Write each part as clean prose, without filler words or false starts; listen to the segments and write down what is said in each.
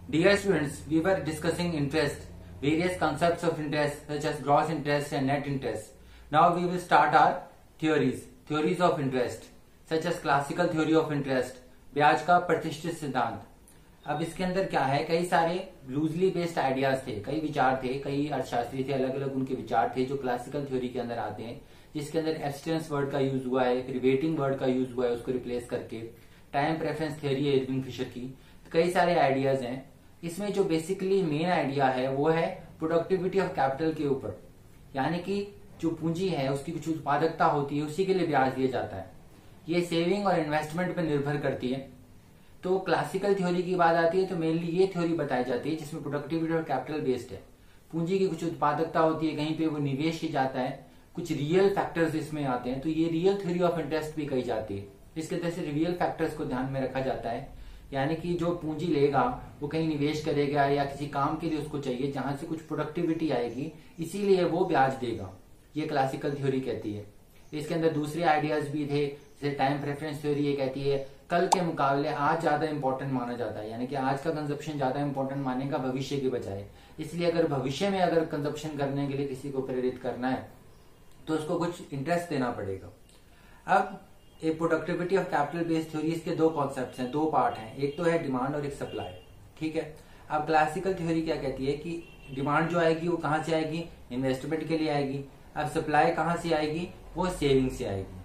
Dear students, we were discussing interest, various concepts of interest such as gross interest and net interest. Now we will start our theories of interest, such as classical theory of interest, ब्याज का प्रतिष्ठित सिद्धांत. अब इसके अंदर क्या है, कई सारे लूजली बेस्ड आइडियाज थे, कई विचार थे, कई अर्थशास्त्री थे, अलग अलग उनके विचार थे जो क्लासिकल थ्योरी के अंदर आते हैं, जिसके अंदर एब्सटेंस वर्ड का यूज हुआ है, फिर वेटिंग वर्ड का यूज हुआ है उसको रिप्लेस करके. टाइम प्रेफरेंस थ्योरी है इरविंग फिशर की. कई सारे आइडियाज हैं. इसमें जो बेसिकली मेन आइडिया है वो है प्रोडक्टिविटी ऑफ कैपिटल के ऊपर, यानी कि जो पूंजी है उसकी कुछ उत्पादकता होती है, उसी के लिए ब्याज दिया जाता है. ये सेविंग और इन्वेस्टमेंट पर निर्भर करती है. तो क्लासिकल थ्योरी की बात आती है तो मेनली ये थ्योरी बताई जाती है जिसमें प्रोडक्टिविटी और कैपिटल बेस्ड है. पूंजी की कुछ उत्पादकता होती है, कहीं पे वो निवेश की जाता है, कुछ रियल फैक्टर्स इसमें आते हैं, तो ये रियल थ्योरी ऑफ इंटरेस्ट भी कही जाती है. इसके तरह से रियल फैक्टर्स को ध्यान में रखा जाता है, यानी कि जो पूंजी लेगा वो कहीं निवेश करेगा या किसी काम के लिए उसको चाहिए जहां से कुछ प्रोडक्टिविटी आएगी, इसीलिए वो ब्याज देगा. ये क्लासिकल थ्योरी कहती है. इसके अंदर दूसरे आइडियाज भी थे, जैसे टाइम प्रेफरेंस थ्योरी. ये कहती है कल के मुकाबले आज ज्यादा इंपॉर्टेंट माना जाता है, यानी कि आज का कंजप्शन ज्यादा इंपॉर्टेंट मानने का भविष्य के बजाय. इसलिए अगर भविष्य में अगर कंजप्शन करने के लिए किसी को प्रेरित करना है तो उसको कुछ इंटरेस्ट देना पड़ेगा. अब एक productivity of capital based theory, इसके दो कॉन्सेप्ट्स हैं, दो पार्ट हैं. एक तो है डिमांड और एक सप्लाई. ठीक है. अब क्लासिकल थ्योरी क्या कहती है कि डिमांड जो आएगी वो कहां से आएगी, इन्वेस्टमेंट के लिए आएगी. अब सप्लाई कहां से आएगी, वो सेविंग से आएगी.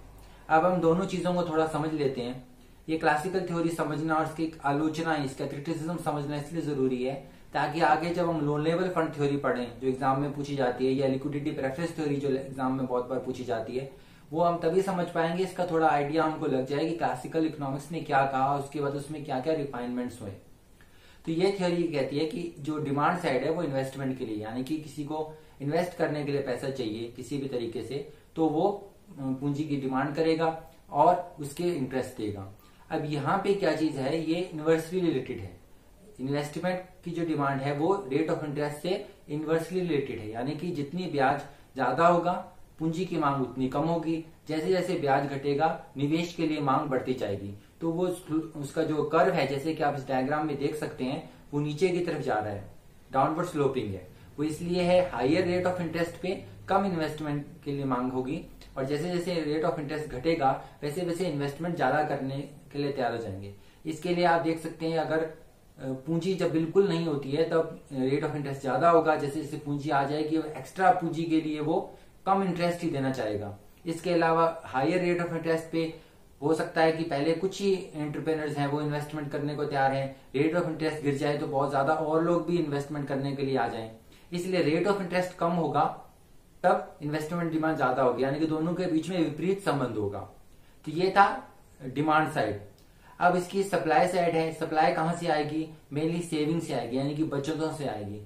अब हम दोनों चीजों को थोड़ा समझ लेते हैं. ये क्लासिकल थ्योरी समझना और इसकी आलोचना, इसका क्रिटिसिज्म समझना इसलिए जरूरी है ताकि आगे जब हम लोन लेवल फंड थ्योरी पढ़ें जो एग्जाम में पूछी जाती है, या लिक्विडिटी प्रेफरेंस थ्योरी जो एग्जाम में बहुत बार पूछी जाती है, वो हम तभी समझ पाएंगे, इसका थोड़ा आइडिया हमको लग जाए कि क्लासिकल इकोनॉमिक्स ने क्या कहा, उसके बाद उसमें क्या क्या रिफाइनमेंट्स हुए. तो ये थ्योरी कहती है कि जो डिमांड साइड है वो इन्वेस्टमेंट के लिए, यानी कि किसी को इन्वेस्ट करने के लिए पैसा चाहिए किसी भी तरीके से, तो वो पूंजी की डिमांड करेगा और उसके इंटरेस्ट देगा. अब यहाँ पे क्या चीज है, ये इन्वर्सली रिलेटेड है. इन्वेस्टमेंट की जो डिमांड है वो रेट ऑफ इंटरेस्ट से इन्वर्सली रिलेटेड है, यानी कि जितनी ब्याज ज्यादा होगा पूंजी की मांग उतनी कम होगी. जैसे जैसे ब्याज घटेगा निवेश के लिए मांग बढ़ती जाएगी. तो वो उसका जो कर्व है, जैसे कि आप इस डायग्राम में देख सकते हैं, वो नीचे की तरफ जा रहा है, डाउनवर्ड स्लोपिंग है. वो इसलिए है हायर रेट ऑफ इंटरेस्ट पे कम इन्वेस्टमेंट के लिए मांग होगी, और जैसे जैसे रेट ऑफ इंटरेस्ट घटेगा वैसे वैसे इन्वेस्टमेंट ज्यादा करने के लिए तैयार हो जाएंगे. इसके लिए आप देख सकते हैं अगर पूंजी जब बिल्कुल नहीं होती है तब रेट ऑफ इंटरेस्ट ज्यादा होगा. जैसे जैसे पूंजी आ जाएगी एक्स्ट्रा पूंजी के लिए वो कम इंटरेस्ट ही देना चाहेगा. इसके अलावा हायर रेट ऑफ इंटरेस्ट पे हो सकता है कि पहले कुछ ही एंटरप्रेन्योर्स हैं वो इन्वेस्टमेंट करने को तैयार हैं, रेट ऑफ इंटरेस्ट गिर जाए तो बहुत ज्यादा और लोग भी इन्वेस्टमेंट करने के लिए आ जाएं. इसलिए रेट ऑफ इंटरेस्ट कम होगा तब इन्वेस्टमेंट डिमांड ज्यादा होगी, यानी कि दोनों के बीच में विपरीत संबंध होगा. तो ये था डिमांड साइड. अब इसकी सप्लाई साइड है. सप्लाई कहां से आएगी, मेनली सेविंग से आएगी, यानी कि बचतों से आएगी.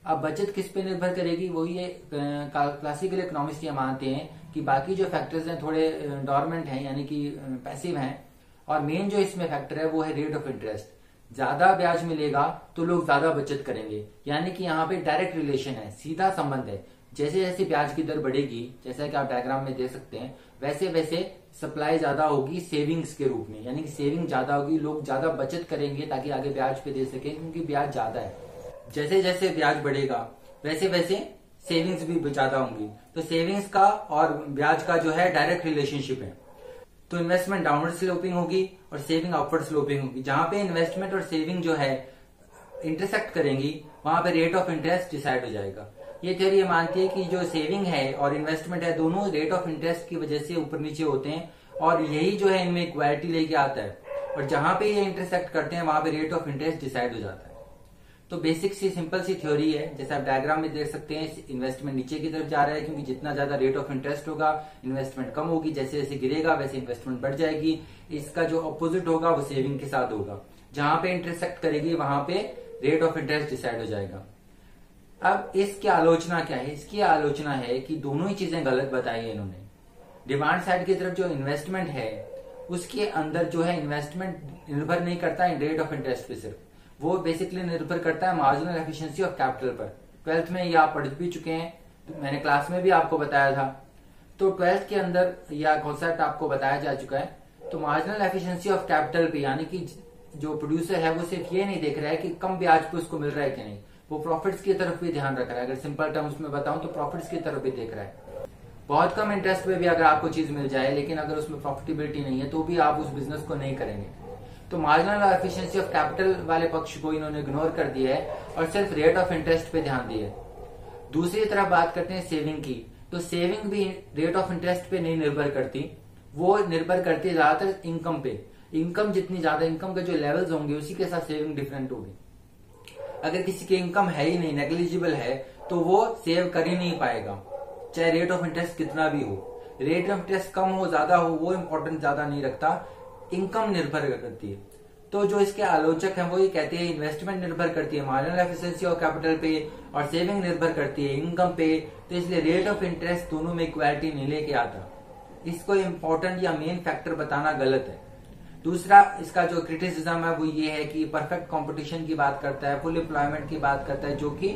अब बचत किस पे निर्भर करेगी, वही ये क्लासिकल इकोनॉमिक्स ये मानते हैं कि बाकी जो फैक्टर्स हैं थोड़े डॉर्मेंट हैं, यानी कि पैसिव हैं, और मेन जो इसमें फैक्टर है वो है रेट ऑफ इंटरेस्ट. ज्यादा ब्याज मिलेगा तो लोग ज्यादा बचत करेंगे, यानी कि यहाँ पे डायरेक्ट रिलेशन है, सीधा संबंध है. जैसे जैसे ब्याज की दर बढ़ेगी, जैसा कि आप डायग्राम में देख सकते हैं, वैसे वैसे सप्लाई ज्यादा होगी सेविंग्स के रूप में, यानी कि सेविंग ज्यादा होगी, लोग ज्यादा बचत करेंगे ताकि आगे ब्याज पे दे सके, क्योंकि ब्याज ज्यादा है. जैसे जैसे ब्याज बढ़ेगा वैसे वैसे सेविंग्स भी ज्यादा होंगी. तो सेविंग्स का और ब्याज का जो है डायरेक्ट रिलेशनशिप है. तो इन्वेस्टमेंट डाउनवर्ड स्लोपिंग होगी और सेविंग अपवर्ड स्लोपिंग होगी. जहां पे इन्वेस्टमेंट और सेविंग जो है इंटरसेक्ट करेंगी वहां पे रेट ऑफ इंटरेस्ट डिसाइड हो जाएगा. ये थ्योरी ये मानती है कि जो सेविंग है और इन्वेस्टमेंट है दोनों रेट ऑफ इंटरेस्ट की वजह से ऊपर नीचे होते हैं, और यही जो है इनमें इक्वालिटी लेके आता है, और जहां पे ये इंटरसेक्ट करते हैं वहां पे रेट ऑफ इंटरेस्ट डिसाइड हो जाता है. तो बेसिक सी सिंपल सी थ्योरी है. जैसे आप डायग्राम में देख सकते हैं, इन्वेस्टमेंट नीचे की तरफ जा रहा है क्योंकि जितना ज्यादा रेट ऑफ इंटरेस्ट होगा इन्वेस्टमेंट कम होगी, जैसे जैसे गिरेगा वैसे इन्वेस्टमेंट बढ़ जाएगी. इसका जो अपोजिट होगा वो सेविंग के साथ होगा. जहां पे इंटरसेक्ट करेगी वहां पे रेट ऑफ इंटरेस्ट डिसाइड हो जाएगा. अब इसकी आलोचना क्या है, इसकी आलोचना है कि दोनों ही चीजें गलत बताई है इन्होंने. डिमांड साइड की तरफ जो इन्वेस्टमेंट है उसके अंदर जो है इन्वेस्टमेंट निर्भर नहीं करता है रेट ऑफ इंटरेस्ट पे, सिर्फ वो बेसिकली निर्भर करता है मार्जिनल एफिशिएंसी ऑफ कैपिटल पर. 12th में ये आप पढ़ भी चुके हैं, तो मैंने क्लास में भी आपको बताया था. तो 12th के अंदर यह कॉन्सेप्ट आपको बताया जा चुका है. तो मार्जिनल एफिशिएंसी ऑफ कैपिटल पे, यानी कि जो प्रोड्यूसर है वो सिर्फ ये नहीं देख रहा है कि कम ब्याज पे उसको मिल रहा है कि नहीं, वो प्रॉफिट्स की तरफ भी ध्यान रख रहा है। अगर सिंपल टर्म्स में बताऊं तो प्रॉफिट्स की तरफ भी देख रहा है। बहुत कम इंटरेस्ट पे भी अगर आपको चीज मिल जाए लेकिन अगर उसमें प्रॉफिटेबिलिटी नहीं है तो भी आप उस बिजनेस को नहीं करेंगे। तो मार्जिनल एफिशिएंसी ऑफ कैपिटल वाले पक्ष को इन्होंने इग्नोर कर दिया है और सिर्फ रेट ऑफ इंटरेस्ट पे ध्यान दिया है। दूसरी तरफ बात करते हैं सेविंग की, तो सेविंग भी रेट ऑफ इंटरेस्ट पे नहीं निर्भर करती, वो निर्भर करती है ज्यादातर इनकम पे। इनकम जितनी ज्यादा, इनकम के जो लेवल्स होंगे उसी के साथ सेविंग डिफरेंट होगी। अगर किसी की इनकम है ही नहीं, नेग्लिजिबल है, तो वो सेव कर ही नहीं पाएगा, चाहे रेट ऑफ इंटरेस्ट कितना भी हो। रेट ऑफ इंटरेस्ट कम हो ज्यादा हो वो इम्पोर्टेंस ज्यादा नहीं रखता, इनकम निर्भर करती है। तो जो इसके आलोचक हैं वो ये कहते हैं इन्वेस्टमेंट निर्भर करती है मार्जिनल एफिशिएंसी ऑफ कैपिटल पे और सेविंग निर्भर करती है इनकम पे, तो इसलिए रेट ऑफ इंटरेस्ट दोनों में इक्वालिटी नहीं लेके आता। इसको इम्पोर्टेंट या मेन फैक्टर बताना गलत है। दूसरा इसका जो क्रिटिसिज्म है वो ये है कि परफेक्ट कंपटीशन की बात करता है, फुल एम्प्लॉयमेंट की बात करता है, जो कि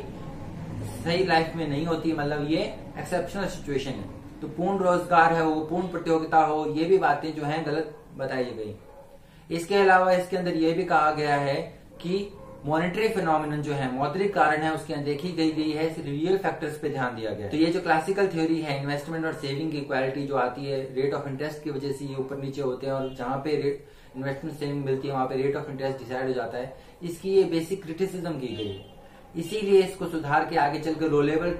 सही लाइफ में नहीं होती, मतलब ये एक्सेप्शनल सिचुएशन है। तो पूर्ण रोजगार है वो, पूर्ण प्रतियोगिता हो, ये भी बातें जो हैं गलत बताई गई। इसके अलावा इसके अंदर ये भी कहा गया है कि मॉनेटरी फिनोमिनन जो है, मौद्रिक कारण है, उसके देखी गई है, रियल फैक्टर्स पे ध्यान दिया गया है। तो ये जो क्लासिकल थ्योरी है इन्वेस्टमेंट और सेविंग की इक्वालिटी जो आती है रेट ऑफ इंटरेस्ट की वजह से ये ऊपर नीचे होते हैं, और जहां पे इन्वेस्टमेंट सेविंग मिलती है वहां पे रेट ऑफ इंटरेस्ट डिसाइड हो जाता है, इसकी ये बेसिक क्रिटिसिज्म की गई है। इसीलिए इसको सुधार के आगे चलकर लो लेवल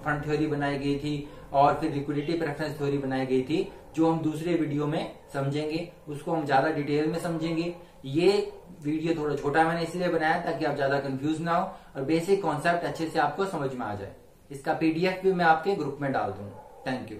फंड थ्योरी बनाई गई थी और फिर लिक्विडिटी प्रेफरेंस थ्योरी बनाई गई थी, जो हम दूसरे वीडियो में समझेंगे, उसको हम ज्यादा डिटेल में समझेंगे। ये वीडियो थोड़ा छोटा मैंने इसलिए बनाया ताकि आप ज्यादा कंफ्यूज ना हो और बेसिक कॉन्सेप्ट अच्छे से आपको समझ में आ जाए। इसका पीडीएफ भी मैं आपके ग्रुप में डाल दूंगा। Thank you.